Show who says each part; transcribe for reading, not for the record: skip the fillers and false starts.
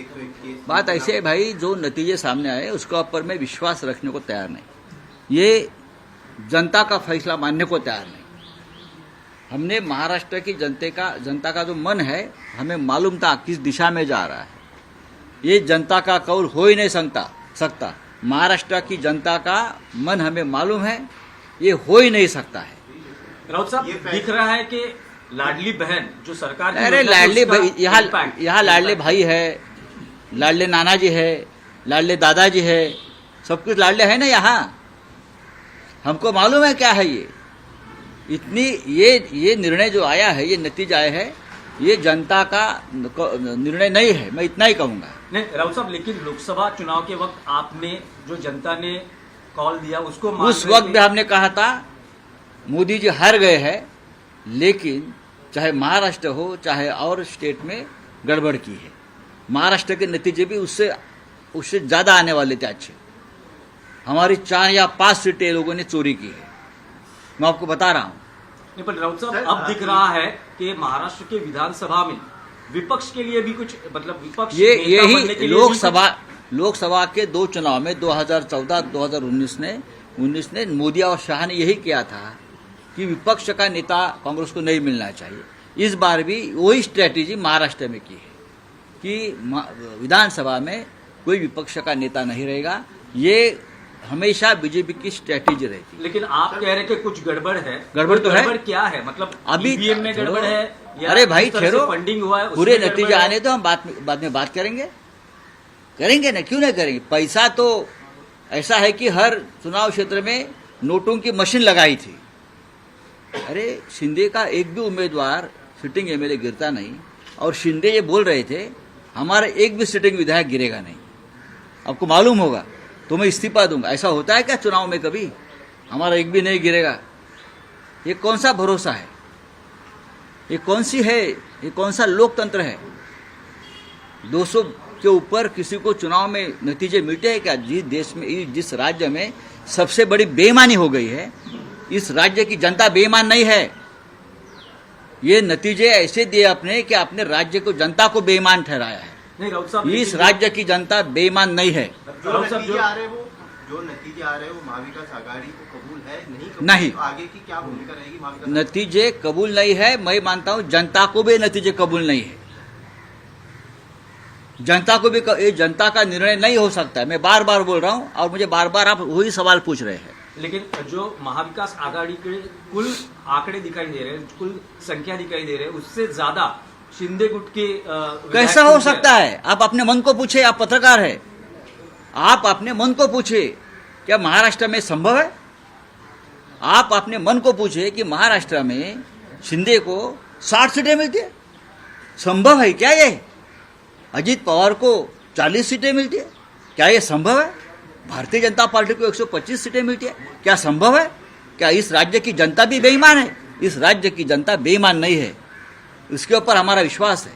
Speaker 1: 121
Speaker 2: बात ऐसे है भाई, जो नतीजे सामने आए उसके ऊपर मैं विश्वास रखने को तैयार नहीं। ये जनता का फैसला मानने को तैयार नहीं। हमने महाराष्ट्र की जनता का जो मन है, हमें मालूम था किस दिशा में जा रहा है। ये जनता का कौल हो ही नहीं सकता। महाराष्ट्र की जनता का मन हमें मालूम है, ये हो ही नहीं सकता है।
Speaker 3: राउत साहब, दिख रहा है कि लाडली बहन जो सरकार की
Speaker 2: अरे लाडले भाई, यहाँ लाडले भाई है, लाडले नाना जी है, लाडले दादाजी है, सब कुछ लाडले है ना यहाँ। हमको मालूम है क्या है ये। इतनी ये निर्णय जो आया है, ये नतीजा आया है, ये जनता का निर्णय नहीं है, मैं इतना ही कहूंगा।
Speaker 3: नहीं राउत साहब, लेकिन लोकसभा चुनाव के वक्त आपने जो जनता ने कॉल दिया उसको
Speaker 2: उस वक्त भी हमने कहा था मोदी जी हार गए हैं, लेकिन चाहे महाराष्ट्र हो चाहे और स्टेट में गड़बड़ की है। महाराष्ट्र के नतीजे भी उससे ज्यादा आने वाले थे अच्छे। हमारी 4 या 5 सीटें लोगों ने चोरी की है, मैं आपको बता रहा हूं।
Speaker 3: नहीं, पर राउत साहब, अब दिख रहा है कि महाराष्ट्र के विधानसभा में विपक्ष के लिए भी कुछ, मतलब विपक्ष
Speaker 2: यही लोकसभा के 2 चुनाव में 2014-2019 ने मोदी और शाह ने यही किया था कि विपक्ष का नेता कांग्रेस को नहीं मिलना चाहिए। इस बार भी वही स्ट्रेटेजी महाराष्ट्र में की है कि विधानसभा में कोई विपक्ष का नेता नहीं रहेगा। ये हमेशा बीजेपी की स्ट्रेटेजी रहती।
Speaker 3: लेकिन आप कह रहे हैं कि कुछ गड़बड़ है।
Speaker 2: गड़बड़ तो है।
Speaker 3: गड़बड़ क्या है, मतलब
Speaker 2: अभी
Speaker 3: ईवीएम में गड़बड़ है या
Speaker 2: अरे भाई
Speaker 3: किस तरह से
Speaker 2: ठहरो,
Speaker 3: फंडिंग हुआ है
Speaker 2: पूरे
Speaker 3: उसमें
Speaker 2: नतीजे
Speaker 3: गड़बड़ है?
Speaker 2: आने तो हम बाद में बात करेंगे ना, क्यों नहीं करेंगे। पैसा तो ऐसा है कि हर चुनाव क्षेत्र में नोटों की मशीन लगाई थी। अरे शिंदे का एक भी उम्मीदवार सिटिंग एमएलए गिरता नहीं, और शिंदे ये बोल रहे थे हमारा एक भी सिटिंग विधायक गिरेगा नहीं। आपको मालूम होगा तो मैं इस्तीफा दूंगा। ऐसा होता है क्या चुनाव में कभी? हमारा एक भी नहीं गिरेगा। ये कौन सा भरोसा है? ये कौन सा लोकतंत्र है? 200 के ऊपर किसी को चुनाव में नतीजे मिलते हैं क्या? जिस देश में, जिस राज्य में सबसे बड़ी बेईमानी हो गई है, इस राज्य की जनता बेईमान नहीं है। ये नतीजे ऐसे दिए आपने कि अपने राज्य को, जनता को बेईमान ठहराया है।
Speaker 3: नहीं राउत साहब,
Speaker 2: इस राज्य की जनता बेईमान नहीं है।
Speaker 1: जो नतीजे आ रहे हैं वो महाविकास आघाड़ी को कबूल है नहीं?
Speaker 2: नहीं।
Speaker 1: तो आगे की क्या भूमिका रहेगी महाविकास?
Speaker 2: नतीजे कबूल नहीं है, मैं मानता हूं जनता को भी नतीजे कबूल नहीं है। जनता को भी ये जनता का निर्णय नहीं हो सकता है। मैं बार बार बोल रहा हूं और मुझे बार बार आप वही सवाल पूछ रहे हैं।
Speaker 3: लेकिन जो महाविकास आघाड़ी के कुल आंकड़े दिखाई दे रहे हैं, कुल संख्या दिखाई दे रहे हैं, उससे ज्यादा शिंदे गुट के
Speaker 2: कैसा हो सकता है? आप अपने मन को पूछे, आप पत्रकार है, आप अपने मन को पूछे क्या महाराष्ट्र में संभव है? आप अपने मन को पूछे कि महाराष्ट्र में शिंदे को 60 सीटें मिलती है, संभव है क्या ये? अजीत पवार को 40 सीटें मिलती है, क्या ये संभव है? भारतीय जनता पार्टी को 125 सीटें मिलती है, क्या संभव है? क्या इस राज्य की जनता भी बेईमान है? इस राज्य की जनता बेईमान नहीं है, उसके ऊपर हमारा विश्वास है।